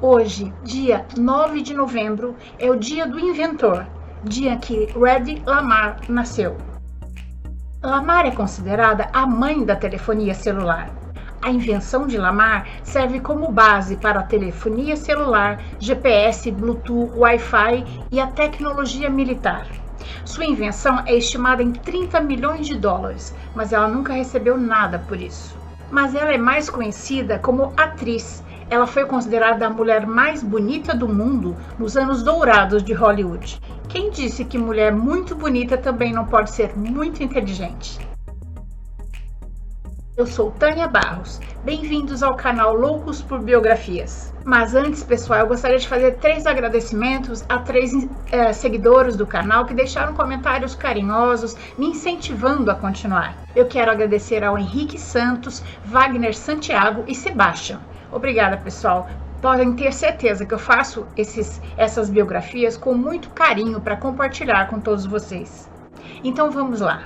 Hoje, dia 9 de novembro, é o dia do inventor, dia que Reddy Lamar nasceu. Lamar é considerada a mãe da telefonia celular. A invenção de Lamar serve como base para a telefonia celular, GPS, Bluetooth, Wi-Fi e a tecnologia militar. Sua invenção é estimada em 30 milhões de dólares, mas ela nunca recebeu nada por isso. Mas ela é mais conhecida como atriz. Ela foi considerada a mulher mais bonita do mundo nos anos dourados de Hollywood. Quem disse que mulher muito bonita também não pode ser muito inteligente? Eu sou Tânia Barros. Bem-vindos ao canal Loucos por Biografias. Mas antes, pessoal, eu gostaria de fazer 3 agradecimentos a 3 seguidores do canal que deixaram comentários carinhosos, me incentivando a continuar. Eu quero agradecer ao Henrique Santos, Wagner Santiago e Sebastião. Obrigada, pessoal. Podem ter certeza que eu faço essas biografias com muito carinho para compartilhar com todos vocês. Então vamos lá.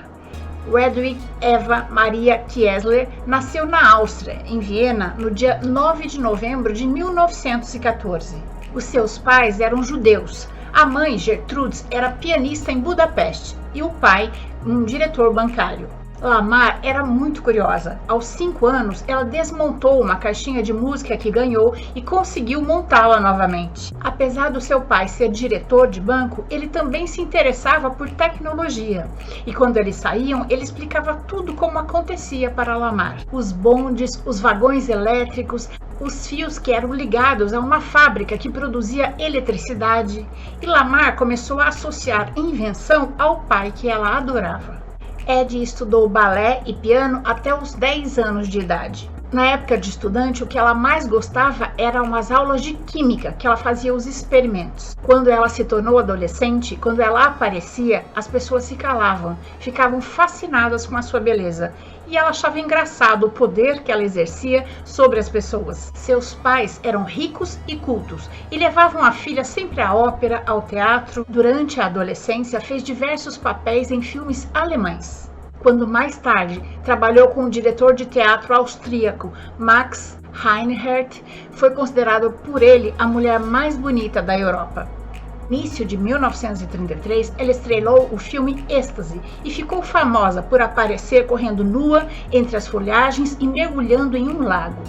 Hedwig Eva Maria Kiesler nasceu na Áustria, em Viena, no dia 9 de novembro de 1914. Os seus pais eram judeus. A mãe, Gertrudes, era pianista em Budapeste e o pai, um diretor bancário. Lamar era muito curiosa. Aos 5 anos, ela desmontou uma caixinha de música que ganhou e conseguiu montá-la novamente. Apesar do seu pai ser diretor de banco, ele também se interessava por tecnologia. E quando eles saíam, ele explicava tudo como acontecia para Lamar. Os bondes, os vagões elétricos, os fios que eram ligados a uma fábrica que produzia eletricidade. E Lamar começou a associar invenção ao pai que ela adorava. Ed estudou balé e piano até os 10 anos de idade. Na época de estudante, o que ela mais gostava eram as aulas de química, que ela fazia os experimentos. Quando ela se tornou adolescente, quando ela aparecia, as pessoas se calavam, ficavam fascinadas com a sua beleza. E ela achava engraçado o poder que ela exercia sobre as pessoas. Seus pais eram ricos e cultos e levavam a filha sempre à ópera, ao teatro. Durante a adolescência, fez diversos papéis em filmes alemães. Quando mais tarde trabalhou com o diretor de teatro austríaco Max Reinhardt, foi considerado por ele a mulher mais bonita da Europa. No início de 1933, ela estrelou o filme Êxtase e ficou famosa por aparecer correndo nua entre as folhagens e mergulhando em um lago.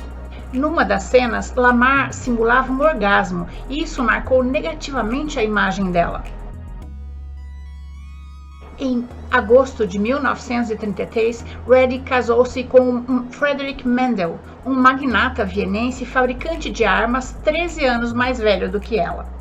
Numa das cenas, Lamar simulava um orgasmo e isso marcou negativamente a imagem dela. Em agosto de 1933, Reddy casou-se com Friedrich Mendel, um magnata vienense e fabricante de armas 13 anos mais velho do que ela.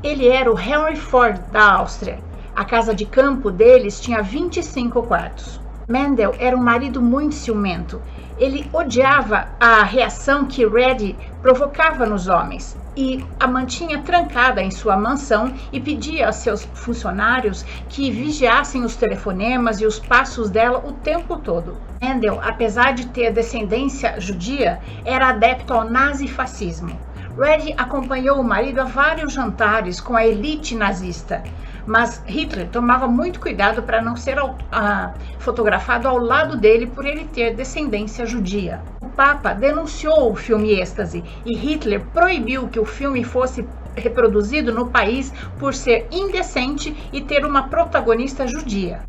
Ele era o Henry Ford da Áustria. A casa de campo deles tinha 25 quartos. Mendel era um marido muito ciumento. Ele odiava a reação que Reddy provocava nos homens e a mantinha trancada em sua mansão e pedia a seus funcionários que vigiassem os telefonemas e os passos dela o tempo todo. Mendel, apesar de ter descendência judia, era adepto ao nazifascismo. Reddy acompanhou o marido a vários jantares com a elite nazista, mas Hitler tomava muito cuidado para não ser fotografado ao lado dele por ele ter descendência judia. O Papa denunciou o filme Êxtase e Hitler proibiu que o filme fosse reproduzido no país por ser indecente e ter uma protagonista judia.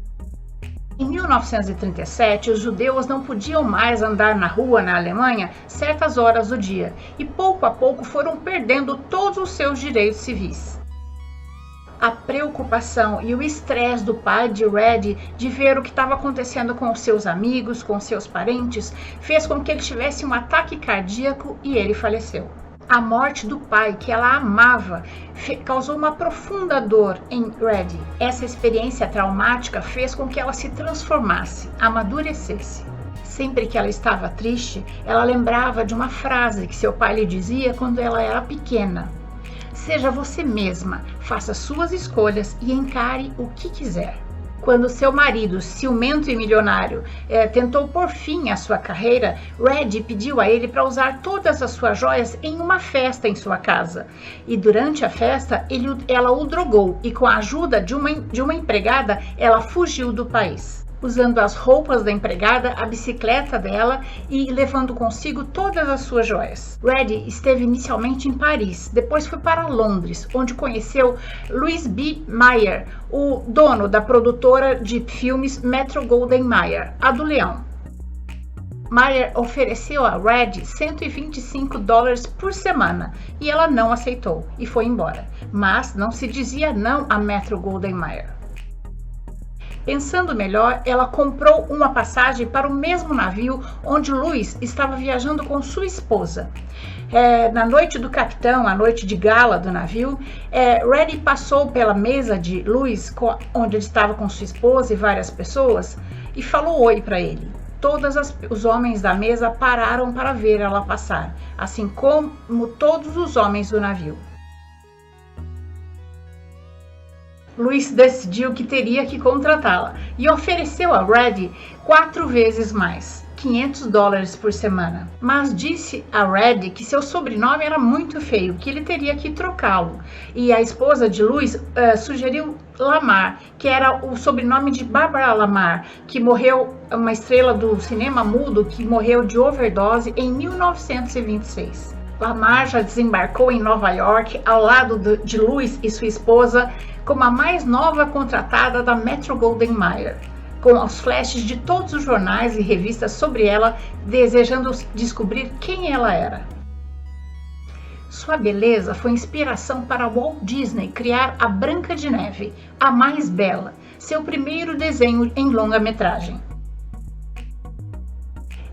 Em 1937, os judeus não podiam mais andar na rua na Alemanha certas horas do dia e pouco a pouco foram perdendo todos os seus direitos civis. A preocupação e o estresse do pai de Reddy de ver o que estava acontecendo com os seus amigos, com seus parentes, fez com que ele tivesse um ataque cardíaco e ele faleceu. A morte do pai, que ela amava, causou uma profunda dor em Reddy. Essa experiência traumática fez com que ela se transformasse, amadurecesse. Sempre que ela estava triste, ela lembrava de uma frase que seu pai lhe dizia quando ela era pequena. Seja você mesma, faça suas escolhas e encare o que quiser. Quando seu marido, ciumento e milionário, tentou pôr fim à sua carreira, Reddy pediu a ele para usar todas as suas joias em uma festa em sua casa. E durante a festa, ela o drogou e com a ajuda de uma empregada, ela fugiu do país. usando as roupas da empregada, a bicicleta dela e levando consigo todas as suas joias. Reddy esteve inicialmente em Paris, depois foi para Londres, onde conheceu Louis B. Mayer, o dono da produtora de filmes Metro-Goldwyn-Mayer, a do Leão. Mayer ofereceu a Reddy $125 por semana e ela não aceitou e foi embora, mas não se dizia não a Metro-Goldwyn-Mayer. Pensando melhor, ela comprou uma passagem para o mesmo navio onde Louis estava viajando com sua esposa. Na noite do capitão, a noite de gala do navio, Reddy passou pela mesa de Louis, onde ele estava com sua esposa e várias pessoas, e falou oi para ele. Todos os homens da mesa pararam para ver ela passar, assim como todos os homens do navio. Louis decidiu que teria que contratá-la e ofereceu a Reddy 4 vezes mais, $500 por semana. Mas disse a Reddy que seu sobrenome era muito feio, que ele teria que trocá-lo. E a esposa de Louis sugeriu Lamar, que era o sobrenome de Barbara Lamar, que morreu, uma estrela do cinema mudo, que morreu de overdose em 1926. Lamar já desembarcou em Nova York ao lado de Louis e sua esposa como a mais nova contratada da Metro-Goldwyn-Mayer, com os flashes de todos os jornais e revistas sobre ela, desejando descobrir quem ela era. Sua beleza foi inspiração para Walt Disney criar a Branca de Neve, a mais bela, seu primeiro desenho em longa-metragem.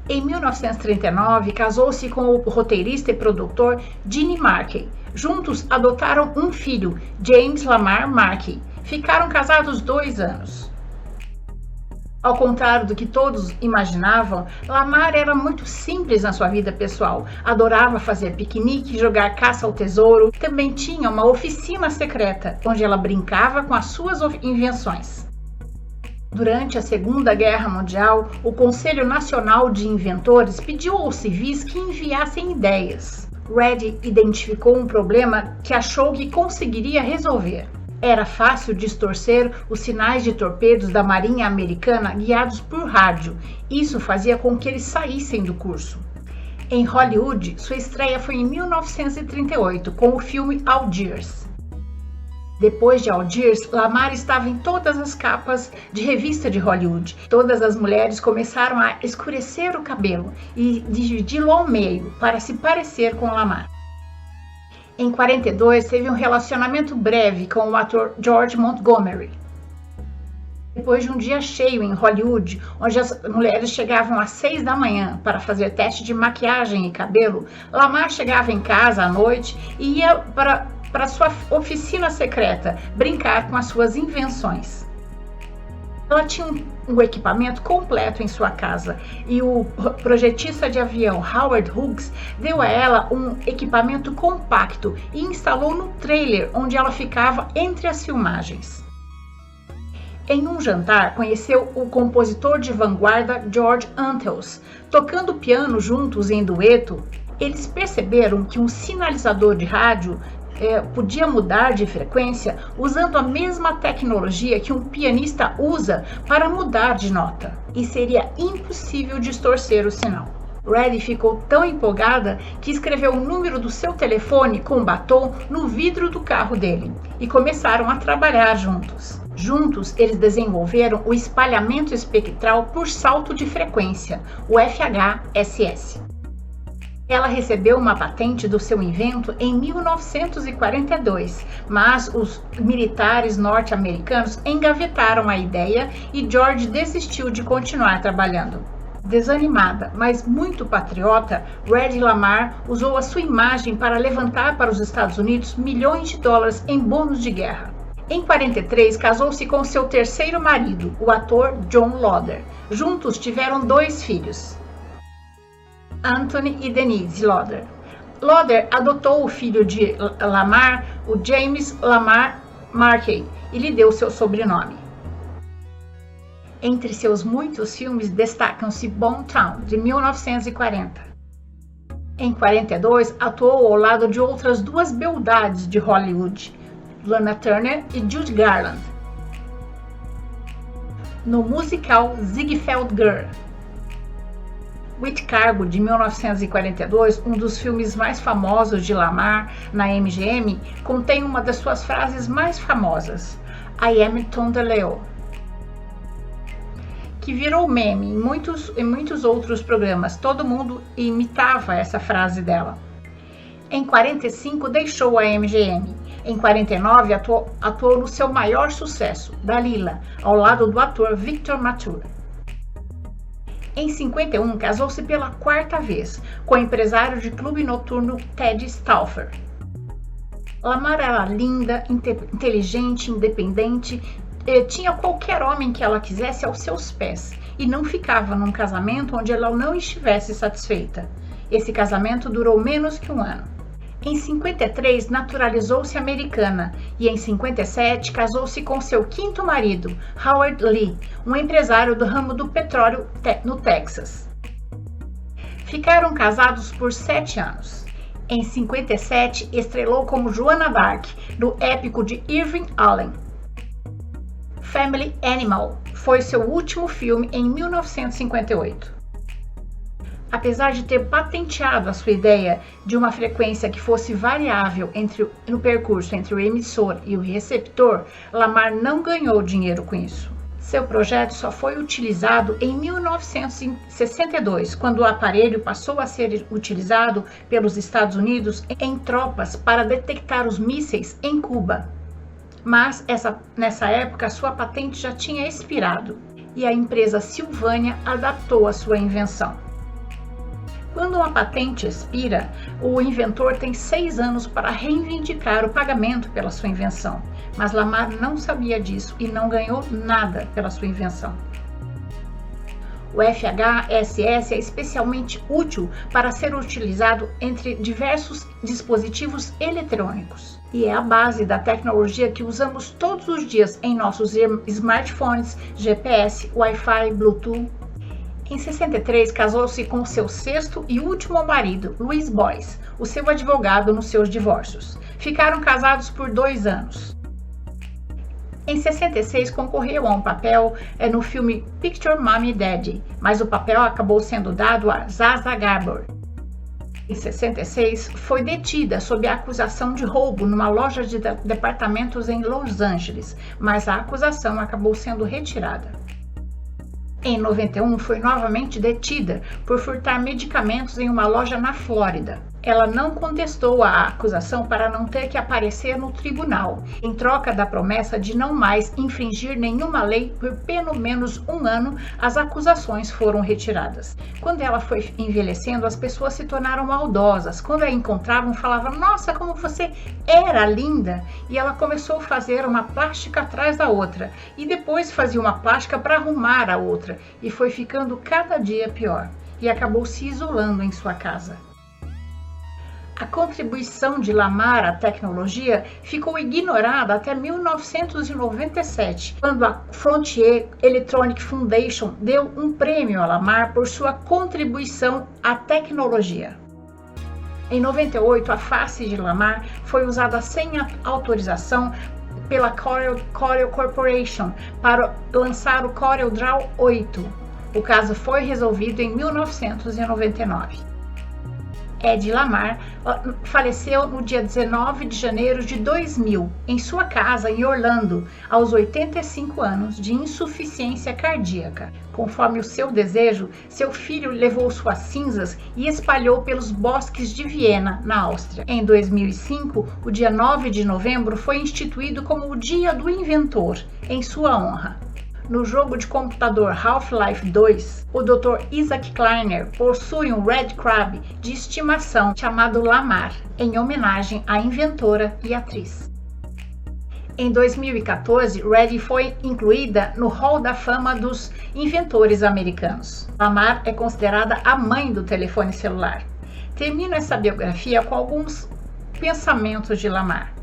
Em 1939, casou-se com o roteirista e produtor Gene Markey. Juntos adotaram um filho, James Lamar Markey. Ficaram casados 2 anos. Ao contrário do que todos imaginavam, Lamar era muito simples na sua vida pessoal. Adorava fazer piquenique, jogar caça ao tesouro. Também tinha uma oficina secreta, onde ela brincava com as suas invenções. Durante a Segunda Guerra Mundial, o Conselho Nacional de Inventores pediu aos civis que enviassem ideias. Reddy identificou um problema que achou que conseguiria resolver. Era fácil distorcer os sinais de torpedos da Marinha Americana guiados por rádio. Isso fazia com que eles saíssem do curso. Em Hollywood, sua estreia foi em 1938, com o filme Algiers. Depois de Algiers, Lamar estava em todas as capas de revista de Hollywood. Todas as mulheres começaram a escurecer o cabelo e dividi-lo ao meio para se parecer com Lamar. Em 42, teve um relacionamento breve com o ator George Montgomery. Depois de um dia cheio em Hollywood, onde as mulheres chegavam às 6 da manhã para fazer teste de maquiagem e cabelo, Lamar chegava em casa à noite e ia para sua oficina secreta, brincar com as suas invenções. Ela tinha um equipamento completo em sua casa e o projetista de avião Howard Hughes deu a ela um equipamento compacto e instalou no trailer onde ela ficava entre as filmagens. Em um jantar, conheceu o compositor de vanguarda George Antheus. Tocando piano juntos em dueto, eles perceberam que um sinalizador de rádio podia mudar de frequência usando a mesma tecnologia que um pianista usa para mudar de nota, e seria impossível distorcer o sinal. Reddy ficou tão empolgada que escreveu o número do seu telefone com batom no vidro do carro dele e começaram a trabalhar juntos. Juntos, eles desenvolveram o espalhamento espectral por salto de frequência, o FHSS. Ela recebeu uma patente do seu invento em 1942, mas os militares norte-americanos engavetaram a ideia e George desistiu de continuar trabalhando. Desanimada, mas muito patriota, Reddy Lamar usou a sua imagem para levantar para os Estados Unidos milhões de dólares em bônus de guerra. Em 43, casou-se com seu terceiro marido, o ator John Loder. Juntos tiveram 2 filhos, Anthony e Denise Loder. Loder adotou o filho de Lamar, o James Lamar Markey, e lhe deu seu sobrenome. Entre seus muitos filmes destacam-se Boomtown, de 1940. Em 42, atuou ao lado de outras 2 beldades de Hollywood, Lana Turner e Judy Garland. no musical Ziegfeld Girl. With Cargo, de 1942, um dos filmes mais famosos de Lamar na MGM, contém uma das suas frases mais famosas, I am Tom DeLeo, que virou meme em muitos outros programas. Todo mundo imitava essa frase dela. Em 45, deixou a MGM. Em 49, atuou no seu maior sucesso, Dalila, ao lado do ator Victor Mature. Em 51, casou-se pela quarta vez com o empresário de clube noturno Ted Stauffer. Lamar era linda, inteligente, independente, tinha qualquer homem que ela quisesse aos seus pés e não ficava num casamento onde ela não estivesse satisfeita. Esse casamento durou menos que um ano. Em 53, naturalizou-se americana e em 57 casou-se com seu quinto marido, Howard Lee, um empresário do ramo do petróleo no Texas. Ficaram casados por 7 anos. Em 57, estrelou como Joana Dark no épico de Irving Allen. Family Animal foi seu último filme em 1958. Apesar de ter patenteado a sua ideia de uma frequência que fosse variável no percurso entre o emissor e o receptor, Lamar não ganhou dinheiro com isso. Seu projeto só foi utilizado em 1962, quando o aparelho passou a ser utilizado pelos Estados Unidos em tropas para detectar os mísseis em Cuba. Mas nessa época sua patente já tinha expirado e a empresa Sylvania adaptou a sua invenção. Quando uma patente expira, o inventor tem 6 anos para reivindicar o pagamento pela sua invenção, mas Lamar não sabia disso e não ganhou nada pela sua invenção. O FHSS é especialmente útil para ser utilizado entre diversos dispositivos eletrônicos e é a base da tecnologia que usamos todos os dias em nossos smartphones, GPS, Wi-Fi, Bluetooth. Em 63, casou-se com seu sexto e último marido, Louis Boyce, o seu advogado nos seus divórcios. Ficaram casados por 2 anos. Em 66, concorreu a um papel no filme Picture Mommy Daddy, mas o papel acabou sendo dado a Zaza Gabor. Em 66, foi detida sob a acusação de roubo numa loja de departamentos em Los Angeles, mas a acusação acabou sendo retirada. Em 91, foi novamente detida por furtar medicamentos em uma loja na Flórida. Ela não contestou a acusação para não ter que aparecer no tribunal, em troca da promessa de não mais infringir nenhuma lei por pelo menos 1 ano. As acusações foram retiradas. Quando ela foi envelhecendo, as pessoas se tornaram maldosas. Quando a encontravam, falavam: "Nossa, como você era linda!" E ela começou a fazer uma plástica atrás da outra, e depois fazia uma plástica para arrumar a outra, e foi ficando cada dia pior, e acabou se isolando em sua casa. A contribuição de Lamar à tecnologia ficou ignorada até 1997, quando a Frontier Electronic Foundation deu um prêmio a Lamar por sua contribuição à tecnologia. Em 98, a face de Lamar foi usada sem autorização pela Corel Corporation para lançar o CorelDRAW 8. O caso foi resolvido em 1999. Ed Lamar faleceu no dia 19 de janeiro de 2000, em sua casa em Orlando, aos 85 anos, de insuficiência cardíaca. Conforme o seu desejo, seu filho levou suas cinzas e espalhou pelos bosques de Viena, na Áustria. Em 2005, o dia 9 de novembro foi instituído como o Dia do Inventor, em sua honra. No jogo de computador Half-Life 2, o Dr. Isaac Kleiner possui um Red Crab de estimação chamado Lamar, em homenagem à inventora e atriz. Em 2014, Red foi incluída no Hall da Fama dos inventores americanos. Lamar é considerada a mãe do telefone celular. Termino essa biografia com alguns pensamentos de Lamar.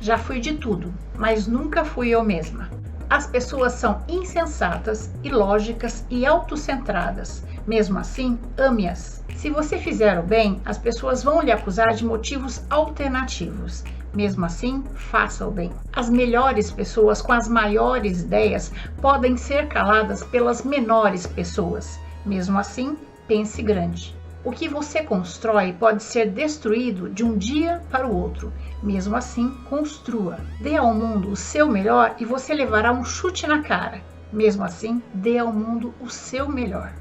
Já fui de tudo, mas nunca fui eu mesma. As pessoas são insensatas, ilógicas e autocentradas. Mesmo assim, ame-as. Se você fizer o bem, as pessoas vão lhe acusar de motivos alternativos. Mesmo assim, faça o bem. As melhores pessoas com as maiores ideias podem ser caladas pelas menores pessoas. Mesmo assim, pense grande. O que você constrói pode ser destruído de um dia para o outro. Mesmo assim, construa. Dê ao mundo o seu melhor e você levará um chute na cara. Mesmo assim, dê ao mundo o seu melhor.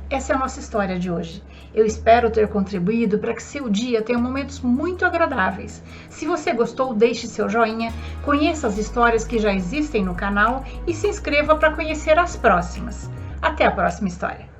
Essa é a nossa história de hoje. Eu espero ter contribuído para que seu dia tenha momentos muito agradáveis. Se você gostou, deixe seu joinha, conheça as histórias que já existem no canal e se inscreva para conhecer as próximas. Até a próxima história!